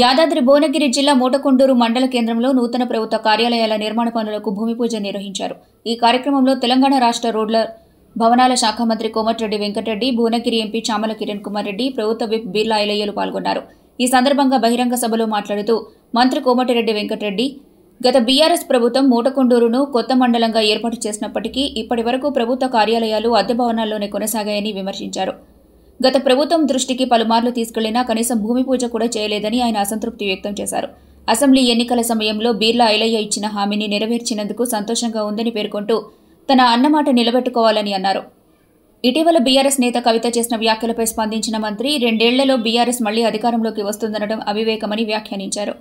యాదాద్రి భువనగిరి జిల్లా మోటకొండూరు మండల కేంద్రంలో నూతన ప్రభుత్వ కార్యాలయాల నిర్మాణ పనులకు భూమి పూజ నిర్వహించారు. ఈ కార్యక్రమంలో తెలంగాణ రాష్ట్ర రోడ్ల భవనాల శాఖ మంత్రి కోమటిరెడ్డి వెంకటరెడ్డి, భువనగిరి ఎంపీ చామల కిరణ్ కుమార్ రెడ్డి, ప్రభుత్వ విప్ బీర్లా ఐలయ్యలు పాల్గొన్నారు. ఈ సందర్భంగా బహిరంగ సభలో మాట్లాడుతూ మంత్రి కోమటిరెడ్డి వెంకటరెడ్డి, గత బీఆర్ఎస్ ప్రభుత్వం మోటకొండూరును కొత్త మండలంగా ఏర్పాటు చేసినప్పటికీ ఇప్పటి వరకు ప్రభుత్వ కార్యాలయాలు అద్దె భవనాల్లోనే కొనసాగాయని విమర్శించారు. గత ప్రభుత్వం దృష్టికి పలుమార్లు తీసుకెళ్లినా కనీసం భూమి పూజ కూడా చేయలేదని ఆయన అసంతృప్తి వ్యక్తం చేశారు. అసెంబ్లీ ఎన్నికల సమయంలో బీర్లా ఐలయ్య ఇచ్చిన హామీని నెరవేర్చినందుకు సంతోషంగా ఉందని పేర్కొంటూ తన అన్నమాట నిలబెట్టుకోవాలని అన్నారు. ఇటీవల బీఆర్ఎస్ నేత కవిత చేసిన వ్యాఖ్యలపై స్పందించిన మంత్రి, 2 ఏళ్లలో బీఆర్ఎస్ మళ్లీ అధికారంలోకి వస్తుందనడం అవివేకమని వ్యాఖ్యానించారు.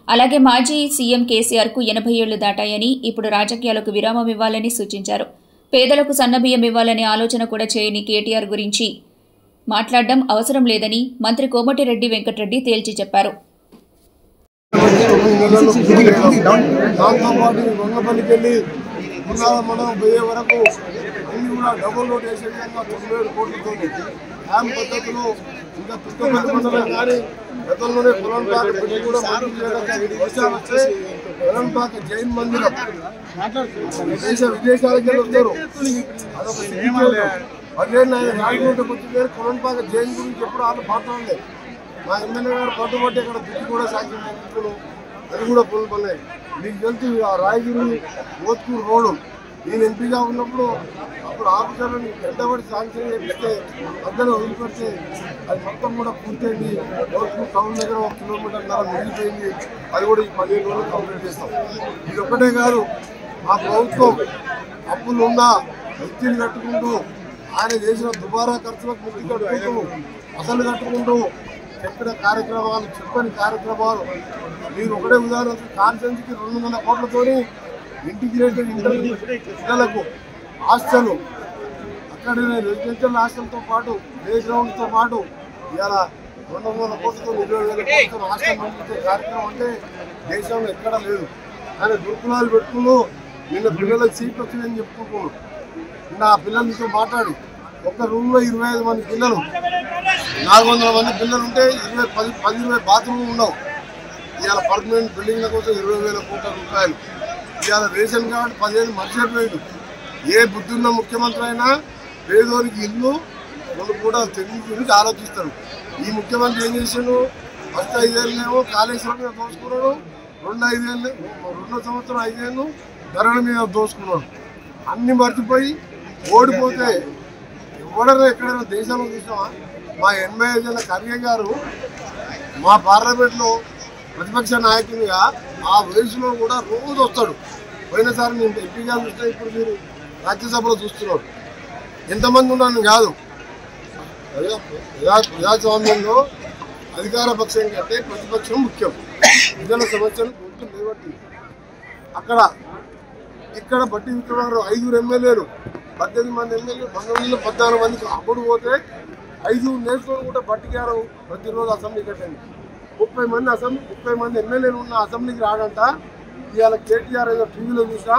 అలాగే మాజీ సీఎం కేసీఆర్కు 80 ఏళ్లు దాటాయని, ఇప్పుడు రాజకీయాలకు విరామం ఇవ్వాలని సూచించారు. పేదలకు సన్నబియ్యం ఇవ్వాలనే ఆలోచన కూడా చేయని కేటీఆర్ గురించి మాట్లాడడం అవసరం లేదని మంత్రి కోమటిరెడ్డి వెంకటరెడ్డి తేల్చి చెప్పారు. జైన్ మందిరం విదేశాలకు వస్తారు. అదేంటి ఆయన రాజకీయ వచ్చింది కొలంపాక జైన్ గురించి ఎప్పుడు వాళ్ళు మాట్లాడలేదు. మా ఎమ్మెల్యే గారు పట్టుబట్టి అక్కడ దిక్కు కూడా సాధ్యం అది కూడా పనులు పన్నాయి. మీకు తెలుసు ఆ రాయగిరి మోత్కూరు రోడ్డు నేను ఎంపీగా ఉన్నప్పుడు అప్పుడు ఆఫీసర్లను ఎండబడి శాంక్షన్ చేపిస్తే మధ్యలో వదిలిపెడితే అది మొత్తం కూడా పూర్తయింది. మోత్కూరు టౌన్ దగ్గర 1 కిలోమీటర్న్నర మిగిలిపోయింది. అది కూడా ఈ 15 రోజులు కంప్లీట్ చేస్తాం. ఇది ఒక్కటే కాదు, మా ప్రభుత్వం అప్పులు ఉన్నా వ్యక్తిని కట్టుకుంటూ ఆయన చేసిన దుబారా ఖర్చులకు ముక్తి కట్టుకుంటూ అసలు కట్టుకుంటూ చెప్పిన కార్యక్రమాలు, చెప్పని కార్యక్రమాలు మీరు ఒకటే ఉదాహరణ కాన్సెన్స్కి 200 కోట్లతోని ఇంటిగ్రేటెడ్ పిల్లలకు హాస్టల్, అక్కడనే రెసిడెన్షియల్ హాస్టల్తో పాటు ప్లే గ్రౌండ్తో పాటు ఇలా 200 కోట్లతో 20,000 కోట్లతో హాస్టల్ పంపించే కార్యక్రమం అంటే దేశంలో ఎక్కడా లేదు. ఆయన గురుకులాలు పెట్టుకుని నిన్న పిల్లలకు సీట్లు వచ్చిందని చెప్పుకుంటున్నాను. నా పిల్లలతో మాట్లాడి ఒక్క రూమ్లో 25 మంది పిల్లలు, 400 మంది పిల్లలు ఉంటే 10-20 బాత్రూమ్లు ఉండవు. ఇవాళ పర్మనెంట్ బిల్డింగ్ల కోసం 20,000 కోట్ల రూపాయలు. ఇవాళ రేషన్ కార్డు 15 మర్చిపోయాడు. ఏ బుద్ధున్న ముఖ్యమంత్రి అయినా పేదోనికి ఇల్లు వాళ్ళు కూడా తెలివి గురించి ఆలోచిస్తారు. ఈ ముఖ్యమంత్రి ఏం చేశాడు? ఫస్ట్ 5 ఏళ్ళేమో కాళేశ్వరం మీద దోసుకున్నాడు, 2 సంవత్సరం 5 ఏళ్ళు ధరల మీద దోసుకున్నాడు. అన్ని మర్చిపోయి ఓడిపోతే ఎవడైనా ఎక్కడైనా దేశంలో చూసామా? మా 85 ఏళ్ళ కర్య గారు మా పార్లమెంట్లో ప్రతిపక్ష నాయకునిగా ఆ వయసులో కూడా రోజు వస్తాడు. పోయినసారి నేను ఎంపీగా చూస్తే ఇప్పుడు మీరు రాజ్యసభలో చూస్తున్నారు. ఎంతమంది ఉన్నాను కాదు, ప్రజాస్వామ్యంలో అధికార పక్షం కంటే ప్రతిపక్షం ముఖ్యం. ప్రజల సమస్యలు గుర్తు లేవట్టి అక్కడ ఇక్కడ బట్టి విక్రమారావు 5 ఎమ్మెల్యేలు, 18 మంది ఎమ్మెల్యేలు, 14 మందికి అప్పుడు పోతే 5 నేర్చుకొని కూడా బట్టిగారు ప్రతిరోజు అసెంబ్లీ కట్టండి. 30 మంది ఎమ్మెల్యేలు ఉన్న అసెంబ్లీకి రాడంట. ఇవాళ కేటీఆర్ ఏదో టీవీలో చూసా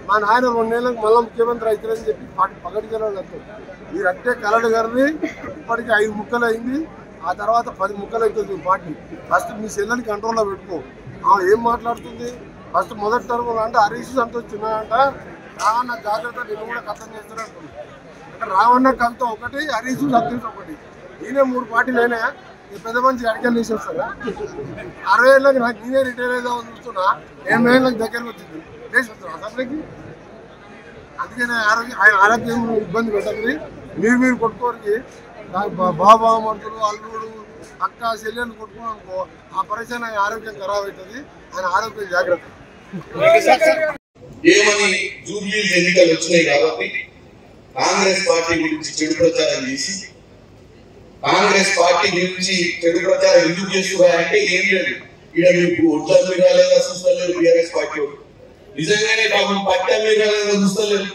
మా నాయన 2 నెలలకు మళ్ళీ ముఖ్యమంత్రి అవుతారని చెప్పి పగటికెళ్ళాలి అంటారు. మీరు అంటే కలడు గారిని ఇప్పటికీ 5 ముక్కలు అయింది. ఆ తర్వాత 10 ముక్కలు అవుతుంది పార్టీ. ఫస్ట్ మీ సెల్లని కంట్రోల్లో పెట్టుకో. ఏం మాట్లాడుతుంది? ఫస్ట్ మొదటి తరగతి అంటే హరీష్ సంతోష్ చిన్నదంట, రావన్న జాగ్రత్త నేను కూడా కథం చేస్తాను అనుకున్నాను. అంటే రావన్న కవిత ఒకటి, హరీష్ సంతోష్ ఒకటి, ఈయన 3 పార్టీలు అయినా పెద్ద మంచి అడిగలు తీసేస్తారా? 60 ఏళ్ళకి నాకు నేనే రిటైర్ అవుదామని చూస్తున్నా, 80 ఏళ్ళకి దగ్గరకు వచ్చింది వేసేస్తాను అసెంబ్లీకి. అందుకనే ఆయన ఆరోగ్యం ఇబ్బంది పెట్టదు. మీరు కొట్టుకోరికి బాబా మనుషులు, అల్లుడు, అక్క, చెల్లెలు కొట్టుకున్నాం అనుకో, ఆ పరిచయం ఆయన ఆరోగ్యం ఖరాబ్ అవుతుంది. ఆయన ఆరోగ్యం జాగ్రత్త. ఏమని జూబ్లీస్ ఎన్నికలు వచ్చినాయి కాబట్టి కాంగ్రెస్ పార్టీ గురించి చెడు ప్రచారం చేసి, కాంగ్రెస్ పార్టీ గురించి చెడు ప్రచారం ఎందుకు చేస్తున్నారంటే ఏం లేదు, ఇక్కడ మీకు ఒడ్ల మీద రాలేదా చూస్తలేరు బీఆర్ఎస్ పార్టీ. నిజంగానే పాపం పట్టా మీద రాలేదా చూస్తలేరు,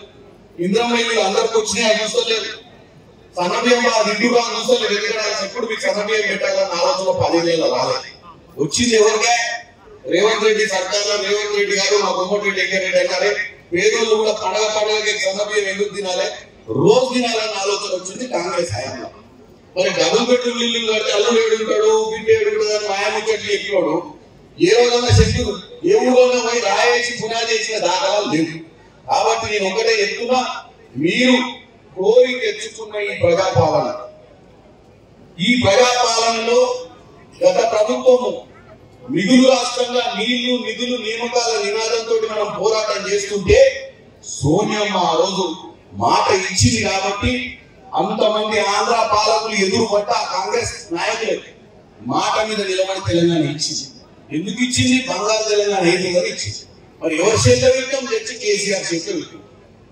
ఇంద్రమయ్యలు అందరికి వచ్చినాయి చూస్తలేరు, సన్నబియ్యం నిండుగా చూస్తలేరు. ఎందుకంటే ఎప్పుడు మీకు సన్నబియ్యం పెట్టాలన్న ఆలోచన 10 ఏళ్ళ రాలేదు. వచ్చింది ఎవరికే? రేవంత్ రెడ్డి సర్కార్లో రేవంత్ రెడ్డి గారు మా కోమటిరెడ్డి వెంకటరెడ్డి అన్నారే పేదోళ్ళు కూడా పండగకి సన్నబియ్యం ఎందుకు తినాలి, రోజు తినాలన్న ఆలోచన వచ్చింది కాంగ్రెస్ హయాంలో. మరి డబుల్ బెడ్రూమ్ ఇల్లు కడితే అల్లుడు ఏడుంటాడు, బిడ్డ ఏడుంటాడు అని మాయముచ్చట్లు చెప్పినాడు. ఏ రోజైనా శక్తులు ఏ ఊళ్ళోనో పోయి రాయేసి పునాది చేసిన దాఖలాలు లేవు. కాబట్టి నేను ఒకటే చెప్తున్నా, మీరు కోరి తెచ్చుకున్న ఈ ప్రజాపాలనలో గత ప్రభుత్వము మిగులు రాష్ట్రంగా నీళ్లు నిధులు నియామకాల నినాదంతో మనం పోరాటం చేస్తుంటే సోనియమ్మ ఆ రోజు మాట ఇచ్చింది కాబట్టి అంతమంది ఆంధ్ర పాలకులు ఎదురు పట్ట కాంగ్రెస్ నాయకులు మాట మీద నిలబడి తెలంగాణ ఇచ్చింది. ఎందుకు ఇచ్చింది? బంగారు తెలంగాణ ఏది ఇచ్చింది. మరి ఎవరి చేతిలో పెట్టాం? తెచ్చి కేసీఆర్ చేతిలో పెట్టాం.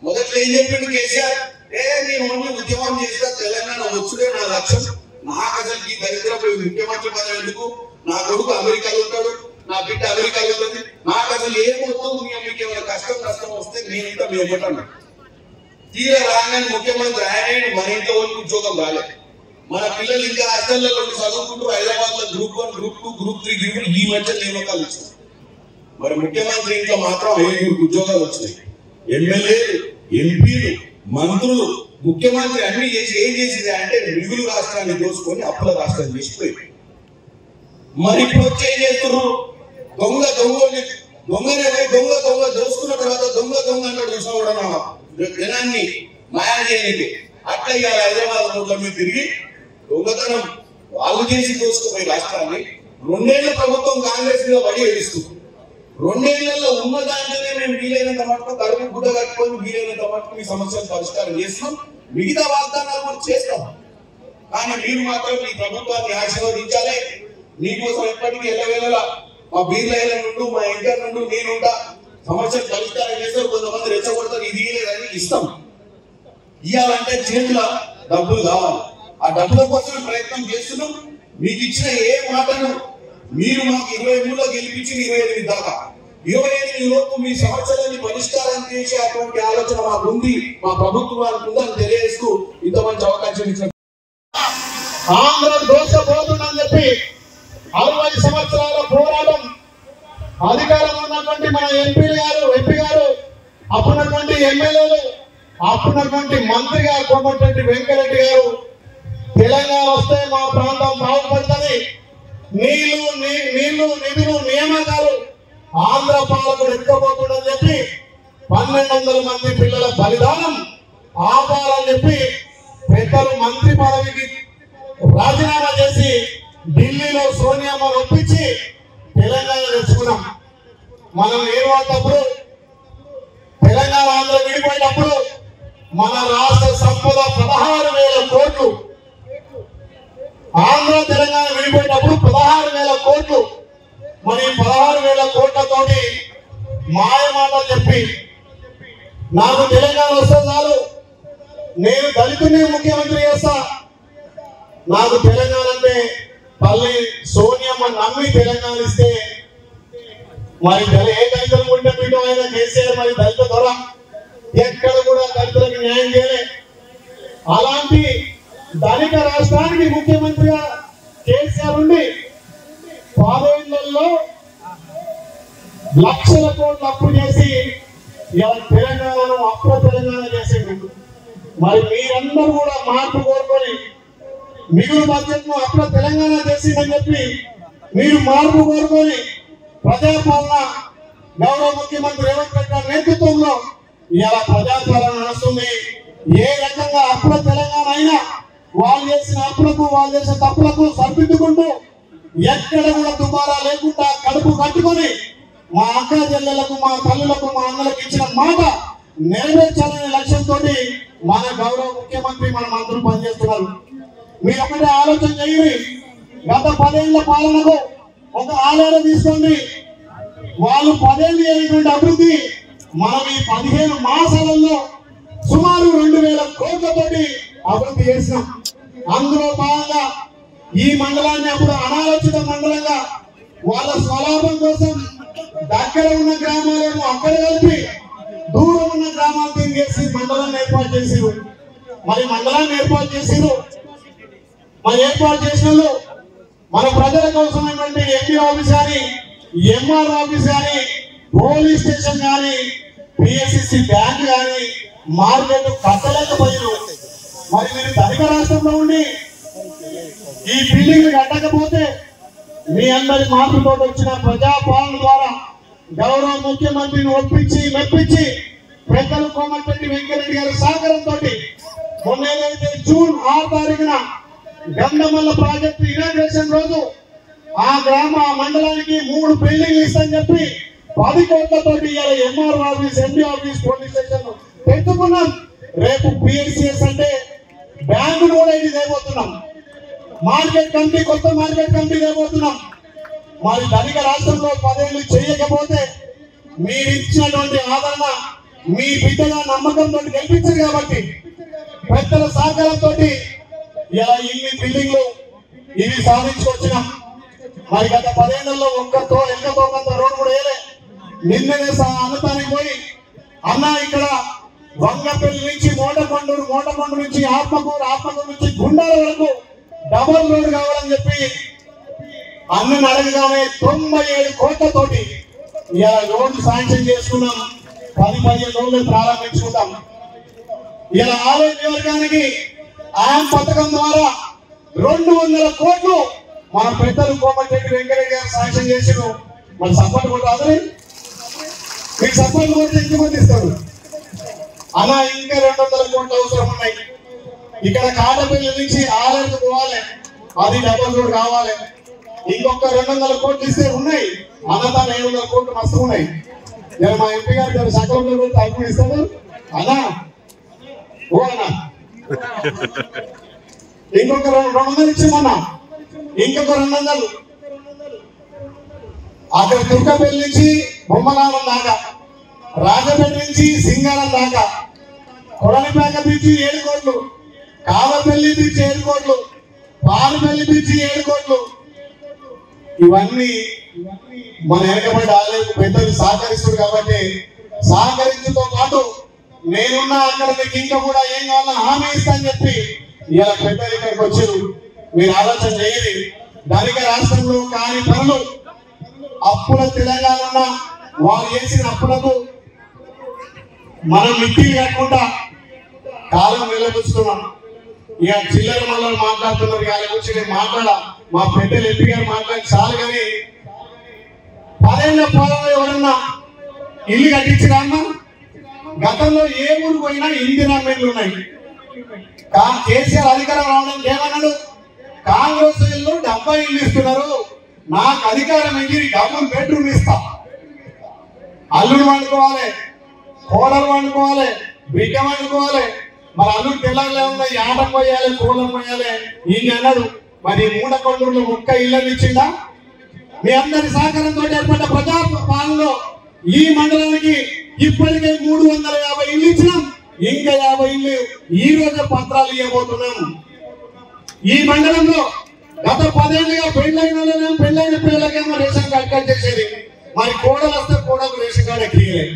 మొదట్లో ఏం చెప్పిండు కేసీఆర్? నేను ఓన్లీ ఉద్యమం చేస్తా, తెలంగాణ వచ్చుడే నా లక్ష్యం, నాకు అసలు ఈ దరిద్రపు ముఖ్యమంత్రి పదవి ఎందుకు, నా కొడుకు అమెరికాలో ఉంటాడు, నా బిడ్డ అమెరికాలో ఉంటుంది, నాకు అసలు ఏమవుతుంది, మీకు ఏమైనా కష్టం వస్తే నేను ఇంకా మీ ఇవ్వటాను. తీర రాగానే ముఖ్యమంత్రి ఆయన మన ఇంట్లో ఉద్యోగం రాలేదు. మన పిల్లలు ఇంకా హాస్టల్లో చదువుకుంటూ హైదరాబాద్ లో గ్రూప్ 1, గ్రూప్ 2, గ్రూప్ 3, గ్రూప్ ఈ మధ్య నియామకాలు ఇచ్చారు. మరి ముఖ్యమంత్రి ఇంట్లో మాత్రం 5 ఉద్యోగాలు వచ్చినాయి. ఎమ్మెల్యేలు, ఎంపీలు, మంత్రులు, ముఖ్యమంత్రి అన్ని చేసి ఏం చేసింది అంటే మిగులు రాష్ట్రాన్ని దోసుకొని అప్పుల రాష్ట్రాన్ని చేసిపోయింది. మరి ఇప్పుడు వచ్చి ఏం చేస్తున్నారు? దొంగనే దొంగ దోసుకున్న తర్వాత దొంగ అన్నాడు. చూసినా కూడా జనాన్ని మాయా చేయనిది. అట్లా ఇవాళ హైదరాబాద్ రోడ్ల మీద తిరిగి దొంగతనం వాళ్ళు చేసి దోసుకుపోయి రాష్ట్రాన్ని 2 ఏళ్ల ప్రభుత్వం కాంగ్రెస్ మీద వడి ఏడుస్తుంది. 2 ఏళ్లలో ఉన్న దాంట్లోనే మేము వీలైనంత మటుకు కడుపు గుడ్డ కట్టుకొని వీలైనంత మటుకు మీ సమస్యలు పరిష్కారం చేస్తున్నాం, మిగతా వాగ్దానాలు కూడా చేస్తాం. కానీ మీరు మాత్రం మీ ప్రభుత్వాన్ని ఆశీర్వదించాలి. మీకోసం ఎప్పటికీ ఎల్లవేళలా మా బీర్లైల నుండి మా ఇంటర్ నుండి నేనుంటా, సమస్యలు పరిష్కారం చేస్తారు. కొంతమంది రెచ్చగొడతారు, ఇది లేదని ఇస్తాం. ఇవ్వాలంటే చేతిలో డబ్బులు కావాలి. ఆ డబ్బుల కోసం ప్రయత్నం చేస్తున్నాం. మీకు ఇచ్చిన ఏ మాటను మీరు మాకు 23లో గెలిపించి 28 దాకా 28 లోపు మీ సమస్యలని పరిష్కారం చేసే అటువంటి ఆలోచన మాకు ఉంది, మా ప్రభుత్వానికి ఉందని తెలియజేస్తూ ఇంత మంచి అవకాశం ఇచ్చిన ఆంధ్ర దోషపోతుందని చెప్పి 60 సంవత్సరాల పోరాటం అధికారంలో ఉన్నటువంటి మన ఎంపీ గారు అప్పుడున్నటువంటి ఎమ్మెల్యేలు, అప్పుడున్నటువంటి మంత్రిగా కోమటిరెడ్డి వెంకటరెడ్డి గారు తెలంగాణ వస్తే మా ప్రాంతం బాగుపడుతుంది, నీళ్లు నిధులు నియామకాలు ఆంధ్ర పాలకుడు ఎక్కబోతుందని చెప్పి 1200 మంది పిల్లల బలిదానం ఆపాలని చెప్పి పెద్దలు మంత్రి పదవికి రాజీనామా చేసి ఢిల్లీలో సోనియామ్మను ఒప్పించి తెలంగాణ తెచ్చుకున్నాం. మనం ఏర్పడినప్పుడు తెలంగాణ ఆంధ్ర విడిపోయినప్పుడు మన రాష్ట్ర సంపద 16,000 కోట్లు, ఆంధ్ర తెలంగాణ విడిపోయినప్పుడు 16,000 కోట్లు. మరి 16,000 కోట్లతోటి మాయమాటలు చెప్పి నాకు తెలంగాణ వస్తే చాలు, నేను దళితుని ముఖ్యమంత్రి చేస్తా, నాకు తెలంగాణ అంటే తల్లి సోనియమ్మ నమ్మి తెలంగాణ ఇస్తే మరి ఏ దళితులు ఉంటే పీఠమైన కేసీఆర్ మరి దళిత దొర ఎక్కడ కూడా దళితులకు న్యాయం చేయలే. అలాంటి ధనిక రాష్ట్రానికి ముఖ్యమంత్రిగా కేసీఆర్ ఉండి 10 ఏళ్లలో లక్షల కోట్లు అప్పు చేసి తెలంగాణను అప్ర తెలంగాణ చేసేది. మరి మీరందరూ కూడా మార్పు కోరుకొని మిగులు బడ్జెట్ ను అప్ర తెలంగాణ చేసిందని చెప్పి మీరు మార్పు కోరుకొని ప్రజాపాలన గౌరవ ముఖ్యమంత్రి రేవంత్ రెడ్డి గారి నేతృత్వంలో ఇలా ప్రజాపాలన నడుస్తుంది. ఏ రకంగా అప్ర తెలంగాణ అయినా వాళ్ళు చేసిన అప్పులకు వాళ్ళు చేసిన తప్పులకు సరిదిద్దుకుంటూ ఎక్కడ కూడా దుబారా లేకుండా కడుపు కట్టుకొని మా అక్క చెల్లెలకు, మా తల్లులకు, మా అన్నలకు ఇచ్చిన మాట నెరవేర్చాలనే లక్ష్యంతో మన గౌరవ ముఖ్యమంత్రి మన మంత్రులు పనిచేస్తున్నారు. మీరు ఒకటే ఆలోచన చేయండి. గత 10 ఏళ్ల పాలనకు ఒక ఆలోచన తీసుకోండి. వాళ్ళు 10 ఏళ్ళు చేయటువంటి అభివృద్ధి మనం ఈ 15 మాసాలలో సుమారు 2,000 కోట్లతోటి అభివృద్ధి చేసినాం. అందులో భాగంగా ఈ మండలాన్ని అప్పుడు అనాలోచిత మండలంగా వాళ్ళ స్వలాభం కోసం దగ్గర ఉన్న గ్రామాలను అక్కడ కలిపి దూరం ఉన్న గ్రామాలు తిరిగేసి మండలాన్ని ఏర్పాటు చేసిరు. మరి మండలాన్ని ఏర్పాటు చేసిరు. మరి ఏర్పాటు చేసిన మన ప్రజల కోసమైనటువంటి ఎంపీ ఆఫీస్ కానీ, ఎంఆర్ ఆఫీస్ కానీ, పోలీస్ స్టేషన్ కానీ, పిఎస్సిసి బ్యాంక్ కానీ మార్కెట్ కట్టలేకపోయారు. మరి మీరు ధనిక రాష్ట్రంలో ఉండి ఈ బిల్డింగ్ కట్టకపోతే మీ అందరి మాటతో వచ్చిన ప్రజాపాలన ద్వారా గౌరవ ముఖ్యమంత్రిని ఒప్పించి మెప్పించి పెద్దలు కోమటిరెడ్డి వెంకటరెడ్డి గారి సహకారంతో మొన్న ఏదైతే జూన్ 6 తారీఖున గంధమల్ల ప్రాజెక్టు ఇనాగ్రేషన్ రోజు ఆ మండలానికి 3 బిల్డింగ్లు ఇస్తామని చెప్పి 10 కోట్లతోటి MR office, MD office, police station పెట్టుకున్నాం. రేపు పిఎస్సిఎస్ అంటే బ్యాంకు కూడా ఇది చేయబోతున్నాం. మార్కెట్ కమిటీ, కొత్త మార్కెట్ కమిటీ చేయబోతున్నాం. మరి ధనిక రాష్ట్రంలో 10 ఏళ్ళు చేయకపోతే మీరు ఇచ్చినటువంటి ఆదరణ మీ బిడ్డగా నమ్మకంతో గెలిపించారు కాబట్టి పెద్దల సహకారంతో ఇలా ఇన్ని బిల్డింగ్లు ఇవి సాధించుకొచ్చినాం. మరి గత 10 ఏళ్లలో ఒక్కతో ఎంతతో కొంత రోడ్డు కూడా వేయలే. నిన్ననే అన్నతానికి పోయి అన్న ఇక్కడ వంగపల్లి నుంచి మోటకొండూరు నుంచి ఆత్మకూరు నుంచి గుండాల వరకు డబల్ రోడ్ కావాలని చెప్పి అన్నను అడగగానే 97 కోట్లతోటి ఇలా రోడ్డు శాంక్షన్ చేసుకున్నాం. 10-15 రోజులు ప్రారంభించుకుంటాం. ఇలా ఆలయ నియోజకానికి ఆయం పథకం ద్వారా 200 కోట్లు మన పెద్దలు కోమటిరెడ్డి వెంకటరెడ్డి గారు శాంక్షన్ చేసారు. మరి సపోర్ట్ కూడా రాదు. మీకు సపోర్ట్ కూడా ఎంతమంది ఇస్తారు అలా? ఇంకా 200 కోట్లు అవసరం ఉన్నాయి. ఇక్కడ కాటపల్లి నుంచి ఆలయకు పోవాలి, అది డబల్ రోడ్ కావాలి. ఇంకొక 200 కోట్లు ఇస్తే ఉన్నాయి. అన్నతా 700 కోట్లు మస్తు ఉన్నాయి. మా ఎంపీ గారు సకలంలో కూడా తక్కువ ఇస్తాడు అన్నా. ఓ అన్నా ఇంకొక 200 ఇచ్చామన్నా, ఇంకొక 200 అక్కడ తుర్కపల్లి నుంచి బొమ్మలారం దాకా, రాజపేట నుంచి సింగారం దాకా, కొడలిపేట నుంచి 7 కోట్లు, కావపల్లి నుంచి 7 కోట్లు, పాలపల్లి నుంచి 7 కోట్లు. ఇవన్నీ మన వెనకబడి ఆలయం పెద్దలు సహకరిస్తారు కాబట్టి సహకరించుతో పాటు నేనున్నా అక్కడ మీకు ఇంకా కూడా ఏం కావాలని హామీ ఇస్తానని చెప్పి ఇలా పెద్దలు ఇక్కడికి వచ్చారు. మీరు ఆలోచన చేయండి. ధనిక రాష్ట్రంలో కాని పనులు అప్పుల తెలంగాణ వారు చేసిన అప్పులకు మనం మిత్తిలు కట్టుకుంటా కాలం నిలబుస్తున్నాం. ఇక చిల్లర మళ్ళీ మాట్లాడుతున్నారు. వాళ్ళ గురించి నేను మాట్లాడా, మా పెద్దలు ఎంపీ గారు మాట్లాడి చాలు. కానీ 10 ఏళ్ల పొలంలో ఎవరన్నా ఇల్లు కట్టించినా అన్న? గతంలో ఏ ఊరు పోయినా ఇందిరా ఇళ్ళు ఉన్నాయి. కేసీఆర్ అధికారం రావడానికి ఏమన్నాడు? కాంగ్రెస్ ఇల్లు 70 ఇల్లు ఇస్తున్నారు, నాకు అధికారం ఎగిరి 1 బెడ్రూమ్ ఇస్తా. అల్లుడు వండుకోవాలి, కోడలు వండుకోవాలి, బిడ్డ వండుకోవాలి. మరి అల్లుడు పిల్లలు ఉన్నాయి, ఆటం పోయాలి, కూలం పోయాలి. ఈయన అన్నాడు. మరి మూడకొండూరులో 1 ఇళ్ళని ఇచ్చిందా? మీ అందరి సహకారంతో ఏర్పడ్డ ప్రజా పాలనలో ఈ మండలానికి ఇప్పటికే 350 ఇల్లు ఇచ్చినాం. ఇంకా 50 ఇల్లు ఈ రోజు పత్రాలు ఇవ్వబోతున్నాం. ఈ మండలంలో గత 10 ఏళ్ళుగా పెళ్ళైన పిల్లలకేమో రేషన్ కార్డు చేసేది. మరి కోడలు వస్తే కోడలు రేషన్ కార్డు ఎక్కియలేదు.